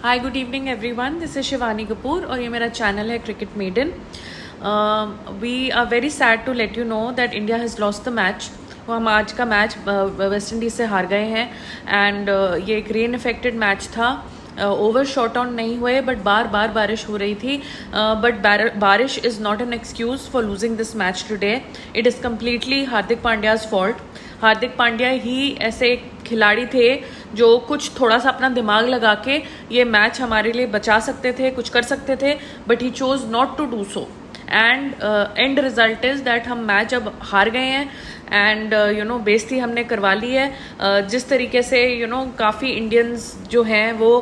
Hi good evening everyone, this is Shivani Kapoor और ये मेरा चैनल है cricket maiden. We are very sad to let you know that India has lost the match. हम आज का match West Indies से हार गए हैं एंड ये एक रेन इफेक्टेड मैच था। ओवर शॉट ऑन नहीं हुए बट बार बार बारिश हो रही थी, बट बारिश is not an excuse for losing this match today. It is completely Hardik Pandya's fault. Hardik Pandya ही ऐसे एक खिलाड़ी थे जो कुछ थोड़ा सा अपना दिमाग लगा के ये मैच हमारे लिए बचा सकते थे, कुछ कर सकते थे, but he chose not to do so and end result is that हम मैच अब हार गए हैं एंड बेइज्जती हमने करवा ली है। जिस तरीके से काफ़ी इंडियंस जो हैं वो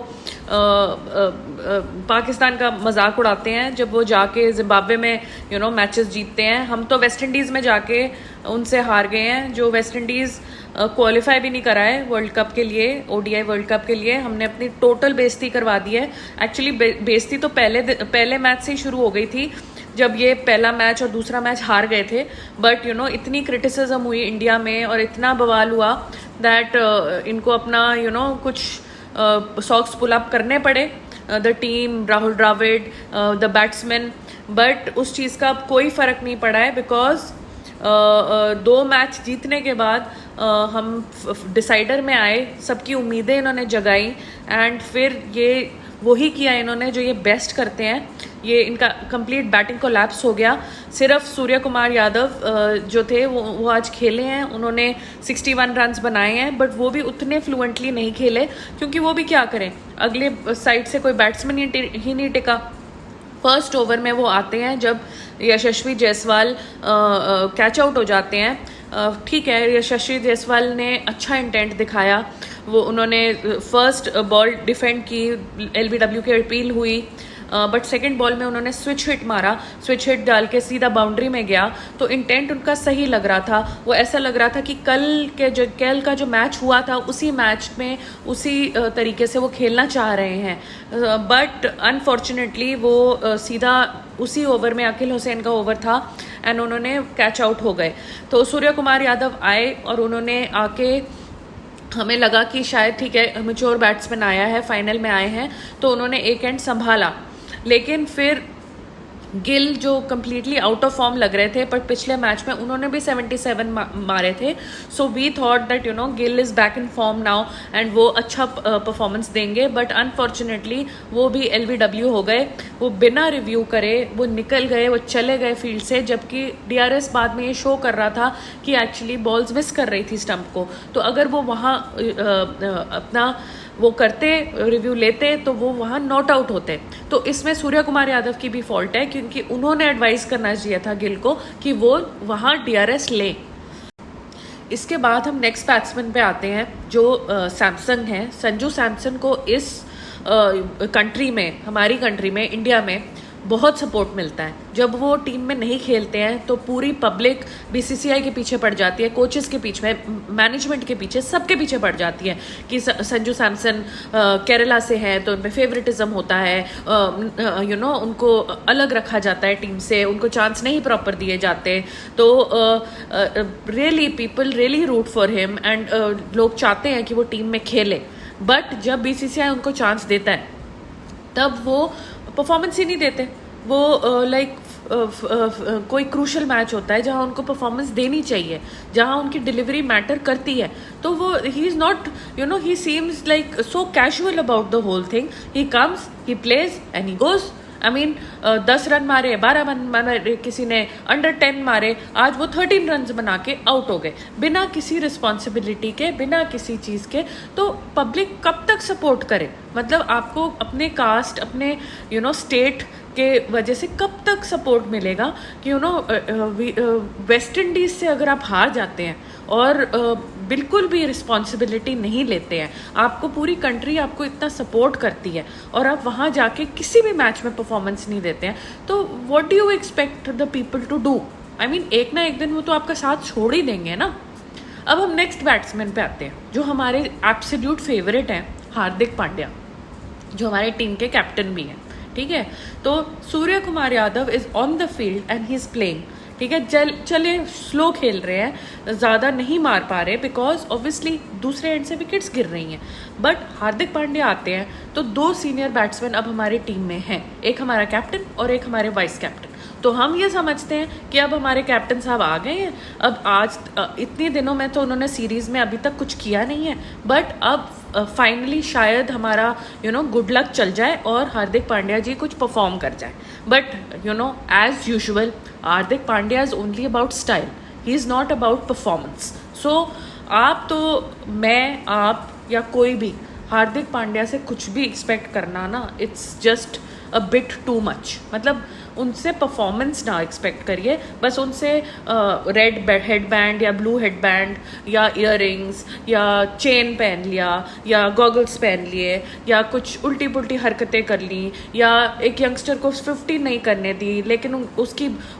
पाकिस्तान का मजाक उड़ाते हैं जब वो जाके जिम्बाब्वे में मैचेस जीतते हैं। हम तो वेस्ट इंडीज़ में जाके उनसे हार गए हैं, जो वेस्ट इंडीज़ क्वालिफाई भी नहीं करा है वर्ल्ड कप के लिए, ओडीआई वर्ल्ड कप के लिए। हमने अपनी टोटल बेइज्जती करवा दी है। एक्चुअली बेइज्जती तो पहले मैच से ही शुरू हो गई थी जब ये पहला मैच और दूसरा मैच हार गए थे, बट इतनी क्रिटिसिज्म हुई इंडिया में और इतना बवाल हुआ दैट इनको अपना कुछ सॉक्स पुल अप करने पड़े, the team, Rahul Dravid, the batsman, but उस चीज़ का अब कोई फ़र्क नहीं पड़ा है बिकॉज दो मैच जीतने के बाद हम डिसाइडर में आए, सबकी उम्मीदें इन्होंने जगाई एंड फिर ये वही किया इन्होंने जो ये बेस्ट करते हैं। ये इनका कंप्लीट बैटिंग कोलैप्स हो गया। सिर्फ सूर्य कुमार यादव जो थे वो आज खेले हैं, उन्होंने 61 रन्स बनाए हैं, बट वो भी उतने फ्लुएंटली नहीं खेले क्योंकि वो भी क्या करें, अगले साइड से कोई बैट्समैन ही नहीं टिका। फर्स्ट ओवर में वो आते हैं जब यशस्वी जायसवाल कैच आउट हो जाते हैं। ठीक है, यशस्वी जायसवाल ने अच्छा इंटेंट दिखाया, वो उन्होंने फर्स्ट बॉल डिफेंड की, एलबीडब्ल्यू की अपील हुई, बट सेकंड बॉल में उन्होंने स्विच हिट मारा, स्विच हिट डाल के सीधा बाउंड्री में गया। तो इंटेंट उनका सही लग रहा था। वो ऐसा लग रहा था कि कल का जो मैच हुआ था उसी मैच में उसी तरीके से वो खेलना चाह रहे हैं, बट अनफॉर्चुनेटली वो सीधा उसी ओवर में अकील हुसैन का ओवर था एंड उन्होंने कैच आउट हो गए। तो सूर्य कुमार यादव आए और उन्होंने आके, हमें लगा कि शायद ठीक है मैच्योर बैट्समैन आया है, फाइनल में आए हैं, तो उन्होंने एक एंड संभाला। लेकिन फिर गिल जो कम्प्लीटली आउट ऑफ फॉर्म लग रहे थे, पर पिछले मैच में उन्होंने भी 77 मारे थे। So we thought that Gill is back in form now and वो अच्छा परफॉर्मेंस देंगे, बट अनफॉर्चुनेटली वो भी एलबीडब्ल्यू हो गए। वो बिना रिव्यू करे वो निकल गए, वो चले गए फील्ड से, जबकि डीआरएस बाद में ये शो कर रहा था कि एक्चुअली बॉल्स मिस कर रही थी स्टंप को। तो अगर वो वहाँ अपना वो करते, रिव्यू लेते, तो वो वहाँ नॉट आउट होते। तो इसमें सूर्य कुमार यादव की भी फॉल्ट है क्योंकि उन्होंने एडवाइस करना चाहिए था गिल को कि वो वहाँ डीआरएस ले। इसके बाद हम नेक्स्ट बैट्समैन पे आते हैं जो सैमसन है। संजू सैमसन को इस कंट्री में, हमारी कंट्री में, इंडिया में बहुत सपोर्ट मिलता है। जब वो टीम में नहीं खेलते हैं तो पूरी पब्लिक बीसीसीआई के पीछे पड़ जाती है, कोचेस के पीछे, मैनेजमेंट के पीछे, सबके पीछे पड़ जाती है कि संजू सैमसन केरला से हैं तो उन पर फेवरेटिज्म होता है, उनको अलग रखा जाता है टीम से, उनको चांस नहीं प्रॉपर दिए जाते। तो really people really root for him and लोग चाहते हैं कि वो टीम में खेले, बट जब बीसीसीआई उनको चांस देता है तब वो परफॉर्मेंस ही नहीं देते। वो कोई क्रूशल मैच होता है जहां उनको परफॉर्मेंस देनी चाहिए, जहां उनकी डिलीवरी मैटर करती है, तो वो he is not, he seems like so casual about the whole thing. He comes, he plays and he goes. I mean 10 run मारे, 12 रन मारे, किसी ने अंडर 10 मारे, आज वो 13 रन बना के आउट हो गए बिना किसी रिस्पॉन्सिबिलिटी के, बिना किसी चीज़ के। तो पब्लिक कब तक सपोर्ट करे? मतलब आपको अपने कास्ट, अपने स्टेट के वजह से कब तक सपोर्ट मिलेगा कि वेस्ट इंडीज़ से अगर आप हार जाते हैं और बिल्कुल भी रिस्पॉन्सिबिलिटी नहीं लेते हैं, आपको पूरी कंट्री आपको इतना सपोर्ट करती है और आप वहाँ जाके किसी भी मैच में परफॉर्मेंस नहीं देते हैं, तो what do you expect the people to do? I mean एक ना एक दिन वो तो आपका साथ छोड़ ही देंगे ना। अब हम नेक्स्ट बैट्समैन पे आते हैं जो हमारे एब्सोल्यूट फेवरेट हैं, हार्दिक पांड्या, जो हमारे टीम के कैप्टन भी हैं। ठीक है, तो Suryakumar Yadav is on the field and he is playing. ठीक है, चले स्लो खेल रहे हैं, ज़्यादा नहीं मार पा रहे बिकॉज ऑब्वियसली दूसरे एंड से विकेट्स गिर रही हैं। बट हार्दिक पांड्या आते हैं तो 2 सीनियर बैट्समैन अब हमारी टीम में हैं, एक हमारा कैप्टन और एक हमारे वाइस कैप्टन। तो हम ये समझते हैं कि अब हमारे कैप्टन साहब आ गए हैं। अब आज इतने दिनों में तो उन्होंने सीरीज़ में अभी तक कुछ किया नहीं है, बट अब फाइनली शायद हमारा गुड लक चल जाए और हार्दिक पांड्या जी कुछ परफॉर्म कर जाए। But as usual Hardik Pandya is only about style, he is not about performance. So आप तो मैं आप या कोई भी हार्दिक पांड्या से कुछ भी एक्सपेक्ट करना ना, it's just a bit too much. मतलब उनसे परफॉर्मेंस ना एक्सपेक्ट करिए, बस उनसे रेड हेडबैंड या ब्लू हेडबैंड या इयररिंग्स या चेन पहन लिया या गॉगल्स पहन लिए या कुछ उल्टी पुल्टी हरकतें कर ली या एक यंगस्टर को 50 नहीं करने दी लेकिन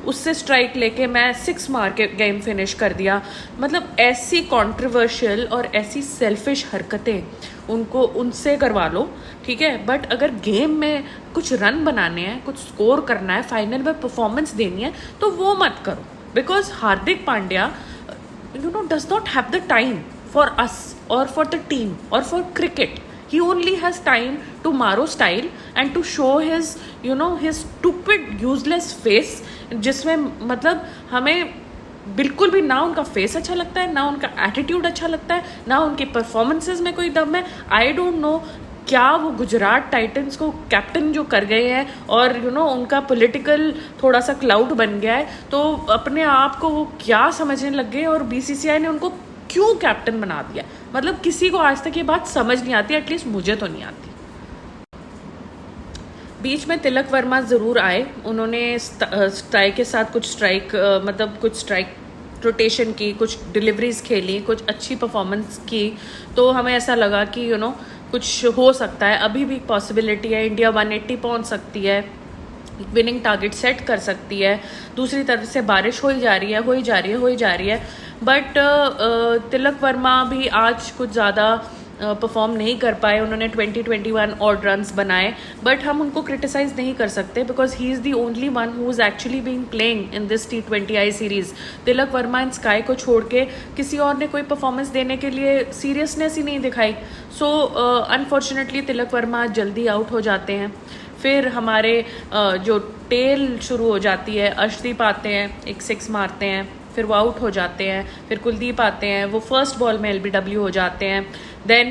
उससे स्ट्राइक लेके मैं 6 मार के गेम फिनिश कर दिया। मतलब ऐसी कंट्रोवर्शियल और ऐसी सेल्फिश हरकतें उनसे करवा लो, ठीक है। बट अगर गेम में कुछ रन बनाने हैं, कुछ स्कोर करना है, फाइनल में परफॉर्मेंस देनी है तो वो मत करो। Because Hardik Pandya does not have the time for us और फॉर द टीम और for cricket. He only has time to मारो style and to show his his stupid useless face, जिसमें मतलब हमें बिल्कुल भी ना उनका फेस अच्छा लगता है, ना उनका एटीट्यूड अच्छा लगता है, ना उनकी परफॉर्मेंसेज में कोई दम है। आई डोंट नो क्या वो गुजरात टाइटंस को कैप्टन जो कर गए हैं और उनका पॉलिटिकल थोड़ा सा क्लाउड बन गया है, तो अपने आप को वो क्या समझने लग गए और बीसीसीआई ने उनको क्यों कैप्टन बना दिया। मतलब किसी को आज तक ये बात समझ नहीं आती, एटलीस्ट मुझे तो नहीं आती। बीच में तिलक वर्मा ज़रूर आए, उन्होंने स्ट्राइक के साथ कुछ स्ट्राइक रोटेशन की, कुछ डिलीवरीज खेली, कुछ अच्छी परफॉर्मेंस की, तो हमें ऐसा लगा कि कुछ हो सकता है, अभी भी पॉसिबिलिटी है, इंडिया 180 पहुंच सकती है, विनिंग टारगेट सेट कर सकती है। दूसरी तरफ से बारिश हो ही जा रही है। बट तिलक वर्मा भी आज कुछ ज़्यादा परफॉर्म नहीं कर पाए। उन्होंने 20-21 ऑड रन्स बनाए, बट हम उनको क्रिटिसाइज नहीं कर सकते because he is the only one who is actually being playing in this T20I series. Tilak Varma and sky को छोड़ के किसी और ने कोई परफॉर्मेंस देने के लिए सीरियसनेस ही नहीं दिखाई। सो अनफॉर्चुनेटली तिलक वर्मा जल्दी आउट हो जाते हैं। फिर हमारे जो टेल शुरू हो जाती है, अर्शदीप आते हैं, एक 6 मारते हैं, फिर वो आउट हो जाते हैं। फिर कुलदीप आते हैं, वो फर्स्ट बॉल में LBW हो जाते हैं। देन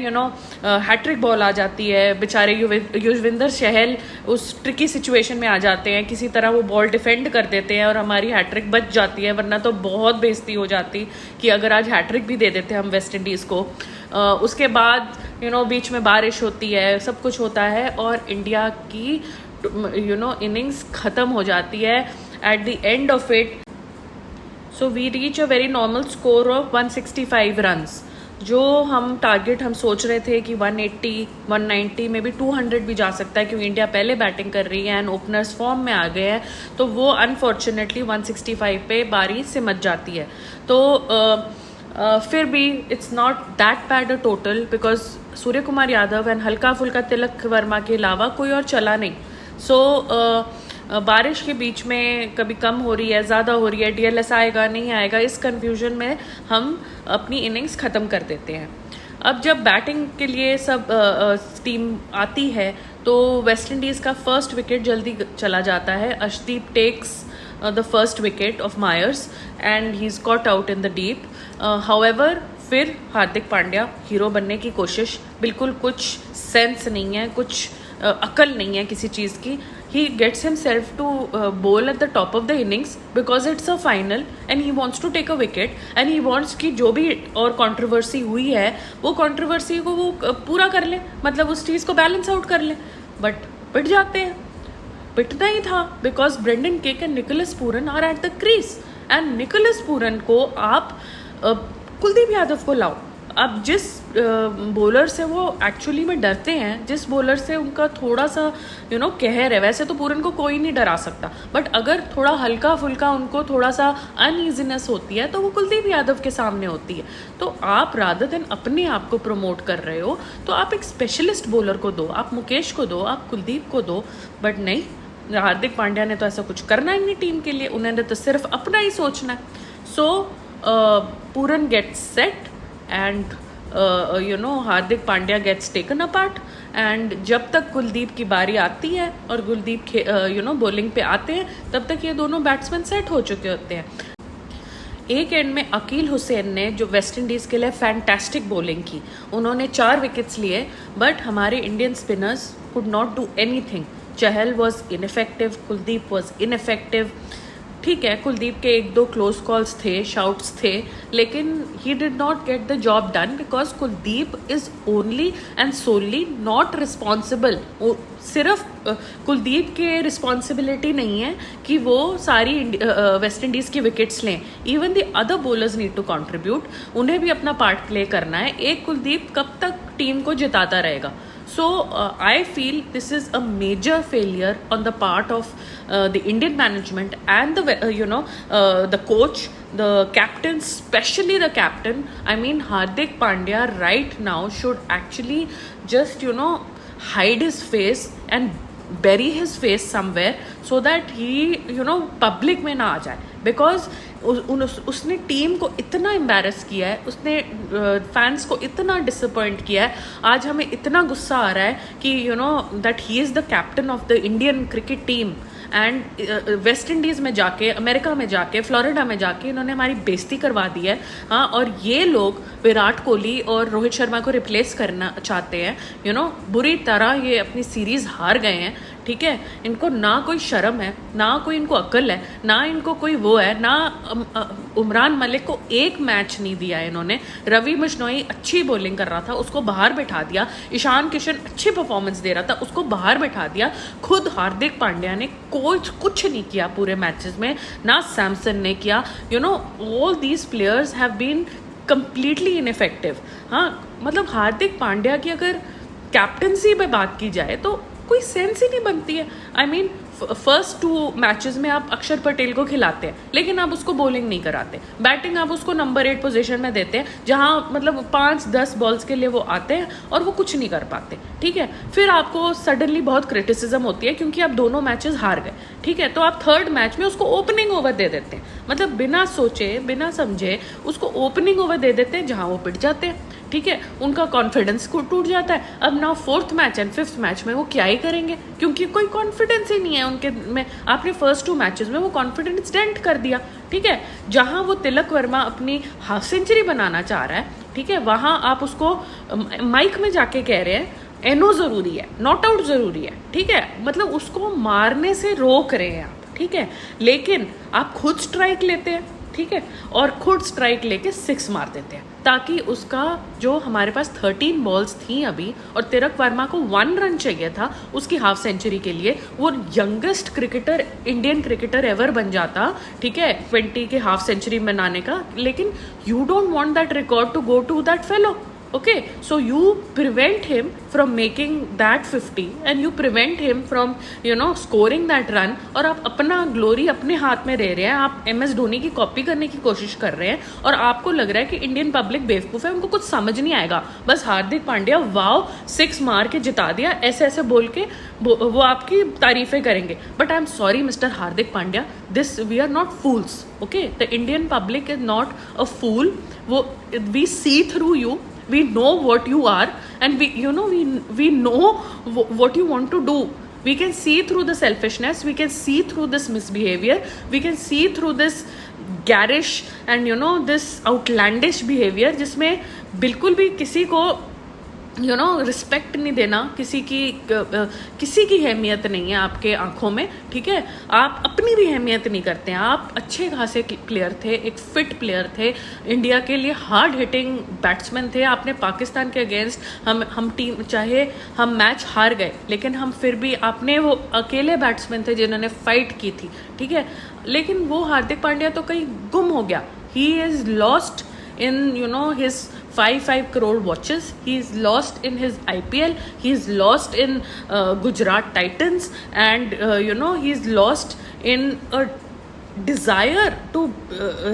हैट्रिक बॉल आ जाती है, बेचारे युजवेंद्र चहल उस ट्रिकी सिचुएशन में आ जाते हैं, किसी तरह वो बॉल डिफेंड कर देते हैं और हमारी हैट्रिक बच जाती है, वरना तो बहुत बेइज्जती हो जाती कि अगर आज हैट्रिक भी दे देते हम वेस्ट इंडीज़ को। उसके बाद बीच में बारिश होती है, सब कुछ होता है और इंडिया की इनिंग्स ख़त्म हो जाती है at the end of it. So we reach a very normal score of 165 runs. जो हम टारगेट हम सोच रहे थे कि 180, 190 में भी 200 भी जा सकता है क्योंकि इंडिया पहले बैटिंग कर रही है एंड ओपनर्स फॉर्म में आ गए हैं, तो वो अनफॉर्चुनेटली 165 पे बारी सिमट जाती है। तो फिर भी it's not that bad a total because Surya Kumar Yadav and हल्का फुल्का तिलक वर्मा के अलावा कोई और चला नहीं। सो बारिश के बीच में कभी कम हो रही है, ज़्यादा हो रही है, DLS आएगा नहीं आएगा, इस कन्फ्यूजन में हम अपनी इनिंग्स ख़त्म कर देते हैं। अब जब बैटिंग के लिए सब टीम आती है तो वेस्ट इंडीज़ का फर्स्ट विकेट जल्दी चला जाता है। Arshdeep takes the first wicket of Mayers and he is caught out in the deep. However फिर हार्दिक पांड्या हीरो बनने की कोशिश, बिल्कुल कुछ सेंस नहीं है, कुछ अकल नहीं है किसी चीज़ की। He gets himself to bowl at the top of the innings because it's a final and he wants to take a wicket and he wants कि जो भी और कंट्रोवर्सी हुई है वो कंट्रोवर्सी को वो पूरा कर ले, मतलब उस चीज़ को बैलेंस आउट कर ले। बट पिट जाते हैं, पिटना ही था बिकॉज ब्रेंडन केक and Nicholas Pooran are at the crease and Nicholas Pooran को आप कुलदीप यादव को लाओ। अब जिस बॉलर से वो एक्चुअली में डरते हैं, जिस बॉलर से उनका थोड़ा सा कहर है, वैसे तो पूरन को कोई नहीं डरा सकता, बट अगर थोड़ा हल्का फुल्का उनको थोड़ा सा अनईजीनेस होती है तो वो कुलदीप यादव के सामने होती है। तो आप रादर देन अपने आप को प्रमोट कर रहे हो तो आप एक स्पेशलिस्ट बॉलर को दो, आप मुकेश को दो, आप कुलदीप को दो, बट नहीं, हार्दिक पांड्या ने तो ऐसा कुछ करना ही नहीं टीम के लिए, उन्होंने तो सिर्फ अपना ही सोचना है. So Pooran gets set and Hardik Pandya gets taken apart. And जब तक कुलदीप की बारी आती है और कुलदीप बॉलिंग पे आते हैं, तब तक ये दोनों बैट्समैन सेट हो चुके होते हैं. एक एंड में अकील हुसैन ने जो वेस्ट इंडीज़ के लिए फैंटास्टिक बॉलिंग की, उन्होंने 4 विकेट्स लिए, बट हमारे Indian spinners could not do anything. Chahal was ineffective, Kuldeep was ineffective. ठीक है, कुलदीप के 1-2 क्लोज कॉल्स थे, शाउट्स थे, लेकिन he did not get the job done because Kuldeep is only and solely not responsible. सिर्फ कुलदीप के रिस्पॉन्सिबिलिटी नहीं है कि वो सारी वेस्ट इंडीज़ की विकेट्स लें. Even the other bowlers need to contribute. उन्हें भी अपना पार्ट प्ले करना है. एक कुलदीप कब तक टीम को जिताता रहेगा? So I feel this is a major failure on the part of the Indian management and the coach, the captain, especially the captain. I mean, Hardik Pandya right now should actually just hide his face and bury his face somewhere so that he public में ना आ जाए. Because उसने team को इतना embarrass किया है, उसने fans को इतना डिसअपॉइंट किया है. आज हमें इतना गुस्सा आ रहा है कि that he is the captain of the Indian cricket team and West Indies में जाके, अमेरिका में जाके, फ्लोरिडा में जाके इन्होंने हमारी बेइज्जती करवा दी है. हाँ, और ये लोग विराट कोहली और रोहित शर्मा को रिप्लेस करना चाहते हैं. बुरी तरह ये अपनी सीरीज़ हार गए हैं. ठीक है, इनको ना कोई शर्म है, ना कोई इनको अक्ल है, ना इनको कोई वो है, ना उमरान मलिक को एक मैच नहीं दिया इन्होंने. रवि बिश्नोई अच्छी बॉलिंग कर रहा था, उसको बाहर बैठा दिया. ईशान किशन अच्छी परफॉर्मेंस दे रहा था, उसको बाहर बैठा दिया. खुद हार्दिक पांड्या ने कुछ नहीं किया पूरे मैचेस में, ना सैमसन ने किया. All these players have been completely ineffective. हाँ, मतलब हार्दिक पांड्या की अगर कैप्टनसी पे बात की जाए तो कोई सेंस ही नहीं बनती है. आई मीन, फर्स्ट 2 मैचेस में आप अक्षर पटेल को खिलाते हैं, लेकिन आप उसको बॉलिंग नहीं कराते. बैटिंग आप उसको नंबर 8 पोजीशन में देते हैं, जहां मतलब 5-10 बॉल्स के लिए वो आते हैं और वो कुछ नहीं कर पाते. ठीक है, फिर आपको सडनली बहुत क्रिटिसिज्म होती है क्योंकि आप दोनों मैचेस हार गए. ठीक है, तो आप 3rd मैच में उसको ओपनिंग ओवर दे देते हैं. मतलब बिना सोचे, बिना समझे उसको ओपनिंग ओवर दे देते हैं, जहां वो पिट जाते हैं. ठीक है, उनका कॉन्फिडेंस को टूट जाता है. अब now 4th match and 5th match में वो क्या ही करेंगे, क्योंकि कोई कॉन्फिडेंस ही नहीं है उनके में. आपने फर्स्ट 2 मैचेस में वो कॉन्फिडेंस डेंट कर दिया. ठीक है, जहां वो तिलक वर्मा अपनी हाफ सेंचुरी बनाना चाह रहा है, ठीक है, वहां आप उसको माइक में जाके कह रहे हैं एनो ज़रूरी है, नॉट आउट ज़रूरी है. ठीक है, मतलब उसको मारने से रोक रहे हैं आप. ठीक है, लेकिन आप खुद स्ट्राइक लेते हैं. ठीक है, और खुद स्ट्राइक लेके 6 मार देते हैं, ताकि उसका जो हमारे पास 13 बॉल्स थी अभी, और तिलक वर्मा को 1 रन चाहिए था उसकी हाफ सेंचुरी के लिए, वो youngest cricketer, Indian cricketer ever बन जाता. ठीक है, 20 के हाफ सेंचुरी बनाने का. लेकिन you don't want that record to go to that fellow. Okay, so you prevent him from making that 50 and you prevent him from scoring that run. और आप अपना ग्लोरी अपने हाथ में ले रहे हैं. आप MS धोनी की कॉपी करने की कोशिश कर रहे हैं और आपको लग रहा है कि इंडियन पब्लिक बेवकूफ़ है, उनको कुछ समझ नहीं आएगा. बस हार्दिक पांड्या वाव 6 मार के जिता दिया, ऐसे ऐसे बोल के वो आपकी तारीफें करेंगे. But I am sorry mister Hardik Pandya, this we are not fools. Okay, the Indian public is not a fool. We see through you. We know what you are, and we know what you want to do. We can see through the selfishness, we can see through this misbehavior, we can see through this garish and this outlandish behavior जिसमें बिल्कुल भी किसी को respect नहीं देना, किसी की अहमियत नहीं है आपके आंखों में. ठीक है, आप अपनी भी अहमियत नहीं करते हैं. आप अच्छे खासे प्लेयर थे, एक फिट प्लेयर थे, इंडिया के लिए हार्ड हिटिंग बैट्समैन थे. आपने पाकिस्तान के अगेंस्ट हम टीम, चाहे हम मैच हार गए, लेकिन हम फिर भी, आपने वो अकेले बैट्समैन थे जिन्होंने फाइट की थी. ठीक है, लेकिन वो हार्दिक पांड्या तो कहीं गुम हो गया. He is lost in his 5 crore watches. He is lost in his IPL. He is lost in Gujarat Titans, and he is lost in a desire to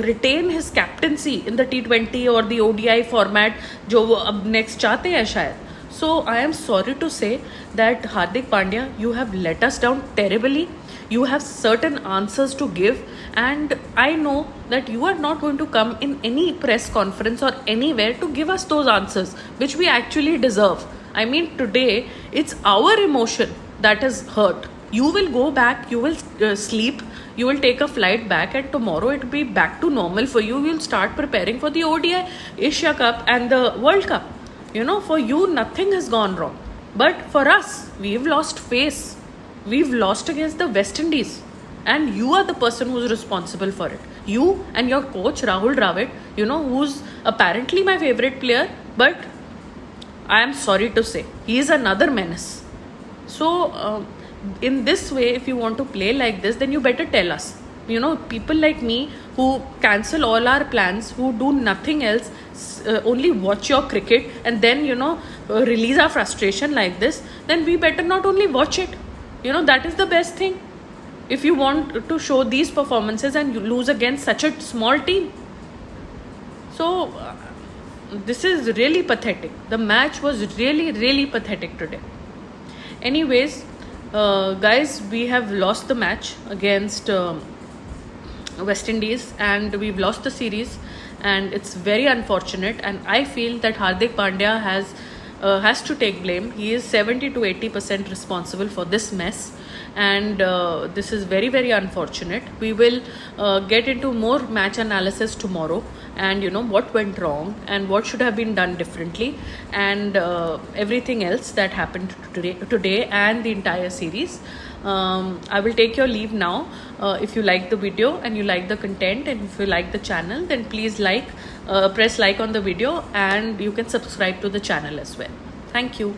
retain his captaincy in the T20 or the ODI format जो वो अब next चाहते हैं शायद. So I am sorry to say that Hardik Pandya, you have let us down terribly. You have certain answers to give, and I know that you are not going to come in any press conference or anywhere to give us those answers which we actually deserve. I mean, today it's our emotion that is hurt. You will go back, you will sleep, you will take a flight back, and tomorrow it will be back to normal for you. You will start preparing for the ODI, Asia Cup and the World Cup. You know, for you nothing has gone wrong, but for us, we've lost face. We've lost against the West Indies, and you are the person who's responsible for it. You and your coach Rahul Dravid, you know, who's apparently my favorite player, but I am sorry to say he is another menace. So in this way, if you want to play like this, then you better tell us. You know, people like me who cancel all our plans, who do nothing else, only watch your cricket and then, you know, release our frustration like this, then we better not only watch it. You know, that is the best thing. If you want to show these performances and you lose against such a small team. So this is really pathetic. The match was really, really pathetic today. Anyways, guys, we have lost the match against West Indies, and we've lost the series, and it's very unfortunate. And I feel that Hardik Pandya has to take blame. He is 70 to 80% responsible for this mess, and this is very, very unfortunate. We will get into more match analysis tomorrow, and you know what went wrong and what should have been done differently, and everything else that happened today and the entire series. I will take your leave now. If you like the video and you like the content, and if you like the channel, then please press like on the video, and you can subscribe to the channel as well. Thank you.